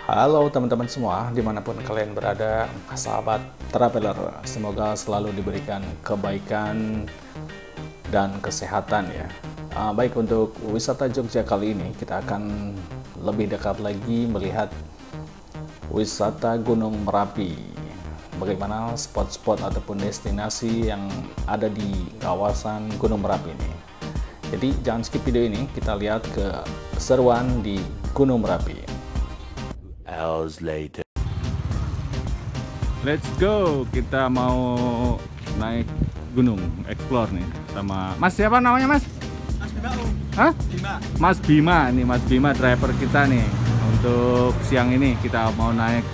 Halo teman-teman semua, dimanapun kalian berada, sahabat traveler, semoga selalu diberikan kebaikan dan kesehatan ya. Baik, untuk wisata Jogja kali ini kita akan lebih dekat lagi melihat wisata Gunung Merapi. Bagaimana spot-spot ataupun destinasi yang ada di kawasan Gunung Merapi ini. Jadi jangan skip video ini, kita lihat keseruan di Gunung Merapi. Hours later. Let's go, kita mau naik gunung, explore nih sama Mas, siapa namanya Mas? Mas Bima, Hah? Bima. Mas Bima, nih Mas Bima driver kita nih. Untuk siang ini kita mau naik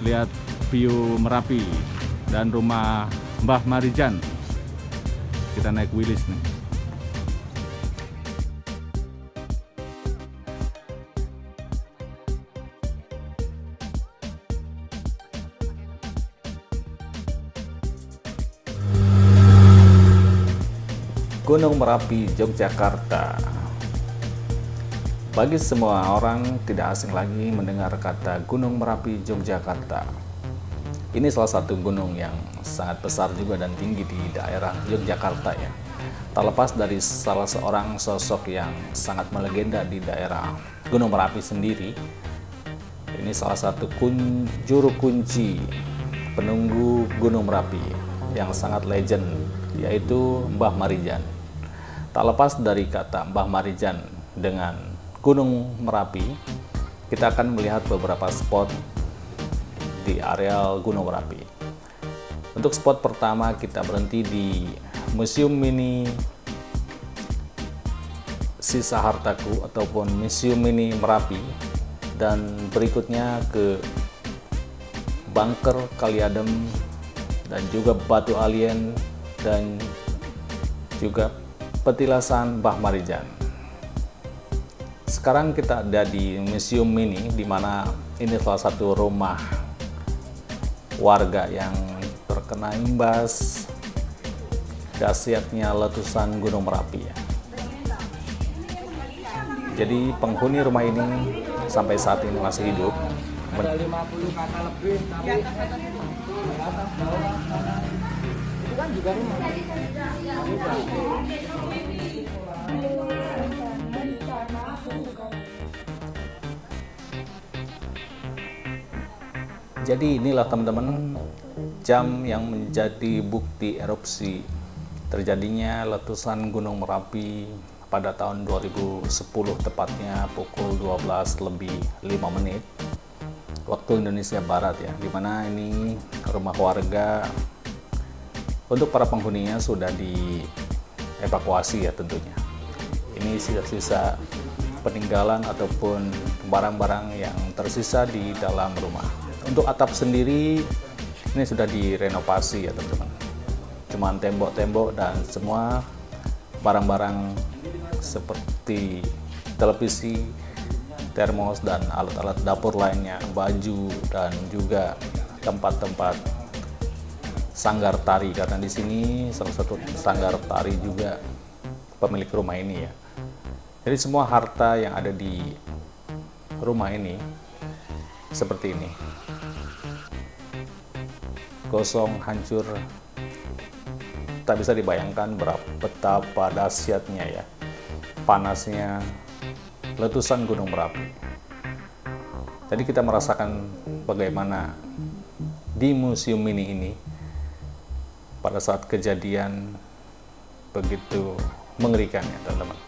lihat view Merapi dan rumah Mbah Marijan. Kita naik Wilis nih. Gunung Merapi, Yogyakarta. Bagi semua orang tidak asing lagi mendengar kata Gunung Merapi, Yogyakarta. Ini salah satu gunung yang sangat besar juga dan tinggi di daerah Yogyakarta ya. Tak lepas dari salah seorang sosok yang sangat melegenda di daerah Gunung Merapi sendiri. Ini salah satu juru kunci penunggu Gunung Merapi yang sangat legend, yaitu Mbah Marijan. Tak lepas dari kata Mbah Marijan dengan Gunung Merapi, kita akan melihat beberapa spot di areal Gunung Merapi. Untuk spot pertama kita berhenti di Museum Mini Sisa Hartaku ataupun Museum Mini Merapi, dan berikutnya ke Bunker Kaliadem dan juga Batu Alien dan juga petilasan Mbah Marijan. Sekarang kita ada di Museum Mini, di mana ini salah satu rumah warga yang terkena imbas dahsyatnya letusan Gunung Merapi ya. Jadi penghuni rumah ini sampai saat ini masih hidup. Ada 50 kakak lebih, tapi di atas bawah sana itu kan juga rumah. Jadi inilah teman-teman jam yang menjadi bukti erupsi terjadinya letusan Gunung Merapi pada tahun 2010, tepatnya pukul 12:05 waktu Indonesia Barat ya, dimana ini rumah warga. Untuk para penghuninya sudah dievakuasi ya tentunya. Ini sisa-sisa peninggalan ataupun barang-barang yang tersisa di dalam rumah. Untuk atap sendiri ini sudah direnovasi ya teman-teman. Cuman tembok-tembok dan semua barang-barang seperti televisi, termos dan alat-alat dapur lainnya, baju dan juga tempat-tempat sanggar tari, karena di sini salah satu sanggar tari juga pemilik rumah ini ya. Jadi semua harta yang ada di rumah ini seperti ini, gosong, hancur, tak bisa dibayangkan betapa dahsyatnya ya, panasnya letusan Gunung Merapi. Jadi kita merasakan bagaimana di museum ini pada saat kejadian begitu mengerikan ya teman-teman.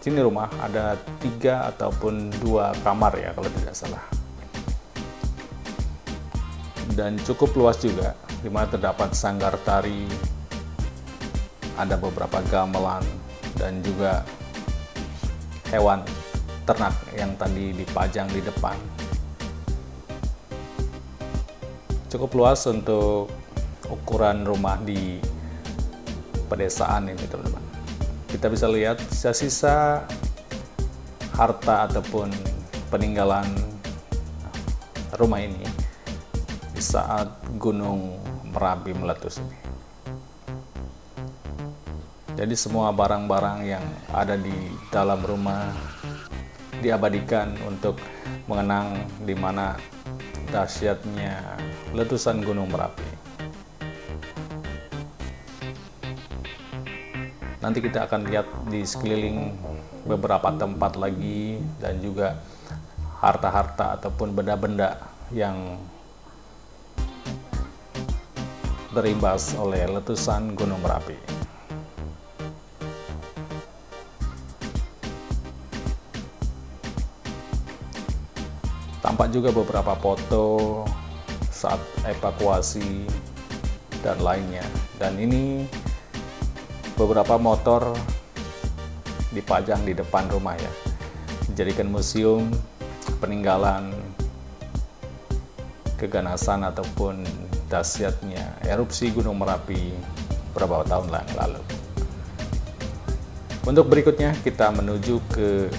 Sini rumah ada 3 ataupun 2 kamar ya kalau tidak salah, dan cukup luas juga, di mana terdapat sanggar tari, ada beberapa gamelan dan juga hewan ternak yang tadi dipajang di depan. Cukup luas untuk ukuran rumah di pedesaan ini teman-teman. Kita bisa lihat sisa-sisa harta ataupun peninggalan rumah ini di saat Gunung Merapi meletus ini. Jadi semua barang-barang yang ada di dalam rumah diabadikan untuk mengenang di mana dahsyatnya letusan Gunung Merapi. Nanti kita akan lihat di sekeliling beberapa tempat lagi dan juga harta-harta ataupun benda-benda yang terimbas oleh letusan Gunung Merapi. Tampak juga beberapa foto saat evakuasi dan lainnya. Dan ini beberapa motor dipajang di depan rumah ya, dijadikan museum peninggalan keganasan ataupun dahsyatnya erupsi Gunung Merapi beberapa tahun yang lalu. Untuk berikutnya kita menuju ke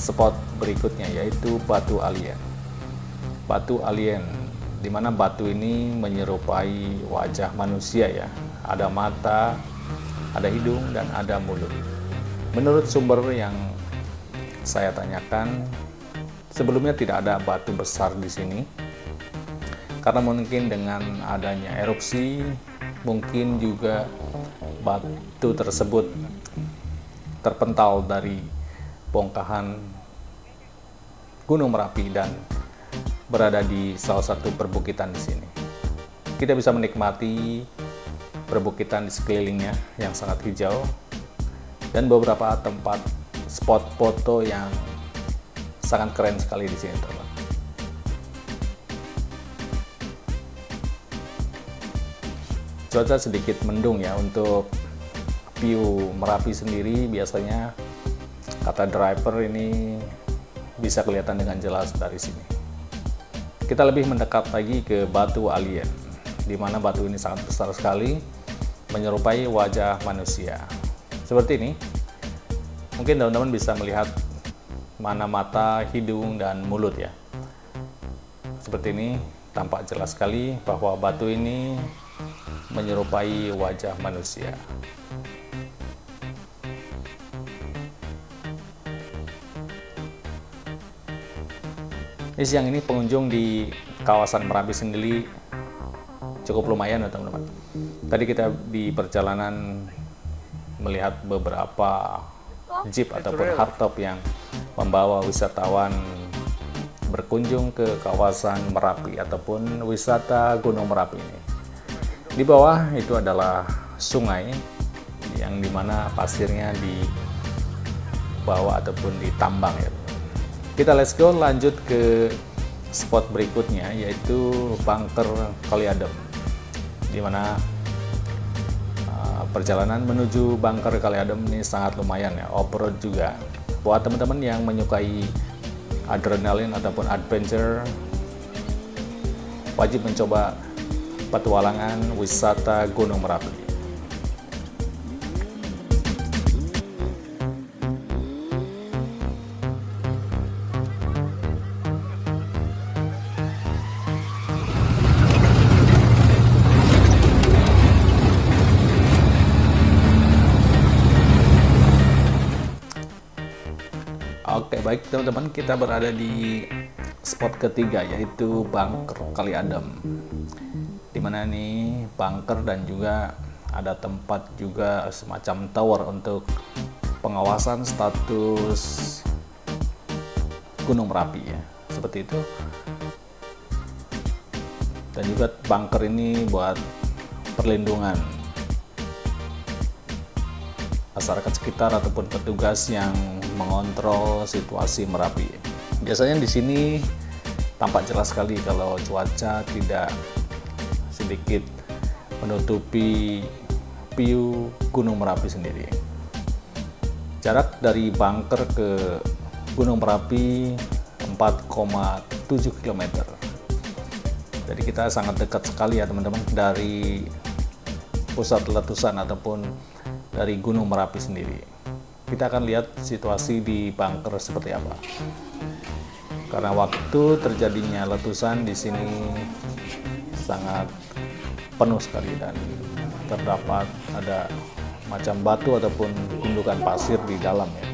spot berikutnya, yaitu Batu Alien. Batu Alien, di mana batu ini menyerupai wajah manusia ya. Ada mata, ada hidung, dan ada mulut. Menurut sumber yang saya tanyakan, sebelumnya tidak ada batu besar di sini. Karena mungkin dengan adanya erupsi, mungkin juga batu tersebut terpental dari bongkahan Gunung Merapi dan berada di salah satu perbukitan di sini. Kita bisa menikmati perbukitan di sekelilingnya yang sangat hijau dan beberapa tempat spot foto yang sangat keren sekali di sini, teman. Cuaca sedikit mendung ya untuk view Merapi sendiri. Biasanya kata driver ini bisa kelihatan dengan jelas dari sini. Kita lebih mendekat lagi ke Batu Alien, di mana batu ini sangat besar sekali, menyerupai wajah manusia. Seperti ini. Mungkin teman-teman bisa melihat mana mata, hidung, dan mulut ya. Seperti ini, tampak jelas sekali bahwa batu ini menyerupai wajah manusia. Di siang ini pengunjung di kawasan Merapi sendiri cukup lumayan ya teman-teman. Tadi kita di perjalanan melihat beberapa jeep ataupun hardtop yang membawa wisatawan berkunjung ke kawasan Merapi ataupun wisata Gunung Merapi ini. Di bawah itu adalah sungai yang dimana pasirnya dibawa ataupun ditambang ya. Kita let's go lanjut ke spot berikutnya, yaitu Bunker Kali Adem, di mana perjalanan menuju Bunker Kali Adem ini sangat lumayan ya, off-road juga. Buat teman-teman yang menyukai adrenalin ataupun adventure, wajib mencoba petualangan wisata Gunung Merapi. Oke, baik teman-teman, kita berada di spot ketiga, yaitu Bunker Kali Adem. Dimana nih bunker dan juga ada tempat juga semacam tower untuk pengawasan status Gunung Merapi ya, seperti itu. Dan juga bunker ini buat perlindungan masyarakat sekitar ataupun petugas yang mengontrol situasi Merapi. Biasanya di sini tampak jelas sekali kalau cuaca tidak sedikit menutupi view Gunung Merapi sendiri. Jarak dari bunker ke Gunung Merapi 4,7 km. Jadi kita sangat dekat sekali ya teman-teman dari pusat letusan ataupun dari Gunung Merapi sendiri. Kita akan lihat situasi di bunker seperti apa. Karena waktu terjadinya letusan di sini sangat penuh sekali dan terdapat ada macam batu ataupun gundukan pasir di dalam ya.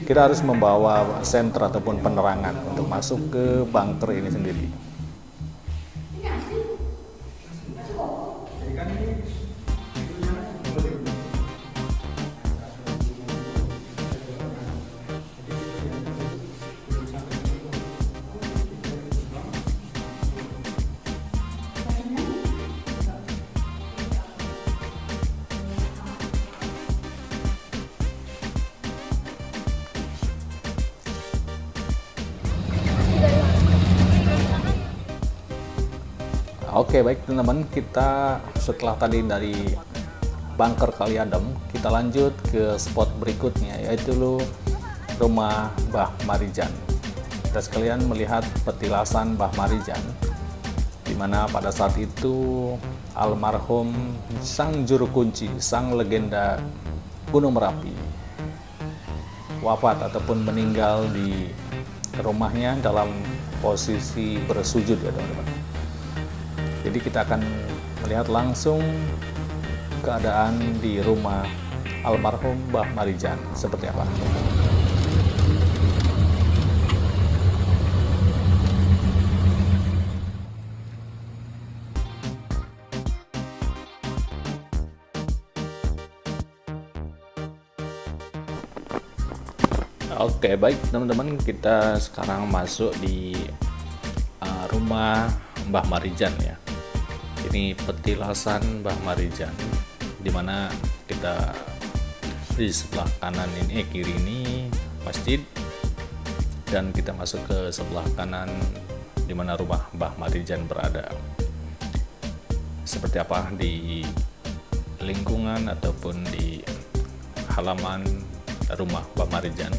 Kita harus membawa senter ataupun penerangan untuk masuk ke bunker ini sendiri. Oke, baik teman-teman, kita setelah tadi dari bunker Kali Adem, kita lanjut ke spot berikutnya, yaitu rumah Mbah Marijan. Kita sekalian melihat petilasan Mbah Marijan, di mana pada saat itu almarhum sang juru kunci, sang legenda Gunung Merapi, wafat ataupun meninggal di rumahnya dalam posisi bersujud ya teman-teman. Jadi kita akan melihat langsung keadaan di rumah almarhum Mbah Marijan seperti apa. Oke, baik teman-teman, kita sekarang masuk di rumah Mbah Marijan ya. Ini petilasan Mbah Marijan, dimana kita di sebelah kanan ini, kiri ini masjid, dan kita masuk ke sebelah kanan dimana rumah Mbah Marijan berada. Seperti apa di lingkungan ataupun di halaman rumah Mbah Marijan.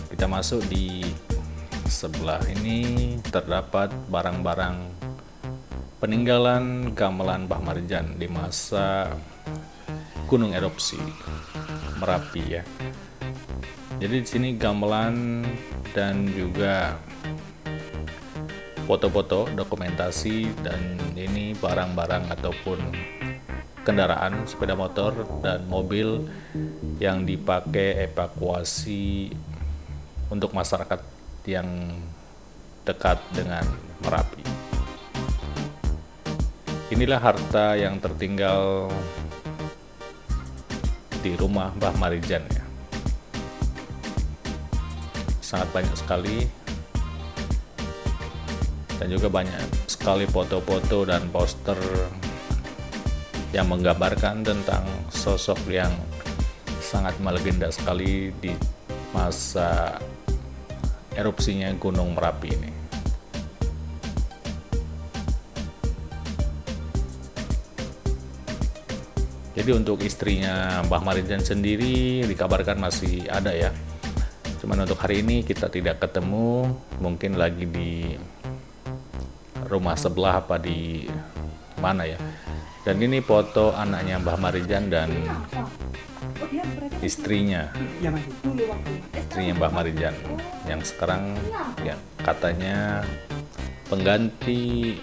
Kita masuk di sebelah ini, terdapat barang-barang peninggalan gamelan Mbah Marijan di masa gunung erupsi Merapi ya. Jadi di sini gamelan dan juga foto-foto, dokumentasi, dan ini barang-barang ataupun kendaraan sepeda motor dan mobil yang dipakai evakuasi untuk masyarakat yang dekat dengan Merapi. Inilah harta yang tertinggal di rumah Mbah Marijan ya. Sangat banyak sekali, dan juga banyak sekali foto-foto dan poster yang menggambarkan tentang sosok yang sangat melegenda sekali di masa erupsinya Gunung Merapi ini. Jadi untuk istrinya Mbah Marijan sendiri dikabarkan masih ada ya. Cuman untuk hari ini kita tidak ketemu, mungkin lagi di rumah sebelah apa di mana ya. Dan ini foto anaknya Mbah Marijan dan istrinya Mbah Marijan yang sekarang ya katanya pengganti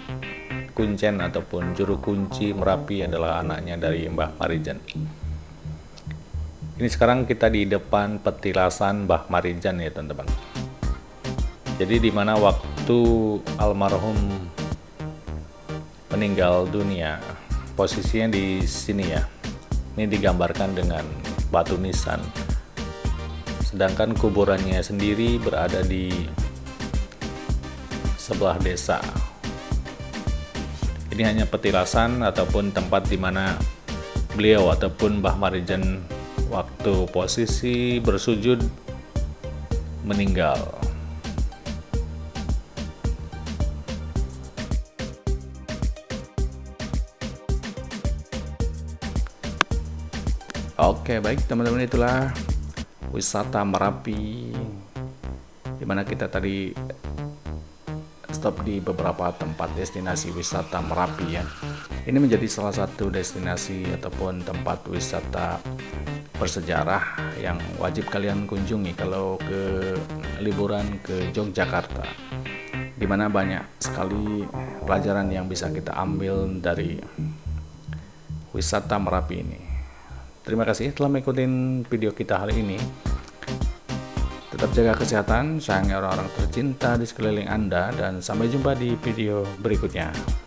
kuncen ataupun juru kunci Merapi adalah anaknya dari Mbah Marijan. Ini sekarang kita di depan petilasan Mbah Marijan ya teman-teman. Jadi di mana waktu almarhum meninggal dunia, posisinya di sini ya. Ini digambarkan dengan batu nisan. Sedangkan kuburannya sendiri berada di sebelah desa. Ini hanya petilasan ataupun tempat di mana beliau ataupun Mbah Marijan waktu posisi bersujud meninggal. Oke, baik teman-teman, itulah wisata Merapi, dimana kita tadi stop di beberapa tempat destinasi wisata Merapi ya. Ini menjadi salah satu destinasi ataupun tempat wisata bersejarah yang wajib kalian kunjungi kalau ke liburan ke Yogyakarta, di mana banyak sekali pelajaran yang bisa kita ambil dari wisata Merapi ini. Terima kasih telah mengikuti video kita hari ini. Tetap jaga kesehatan, sayangi orang-orang tercinta di sekeliling Anda, dan sampai jumpa di video berikutnya.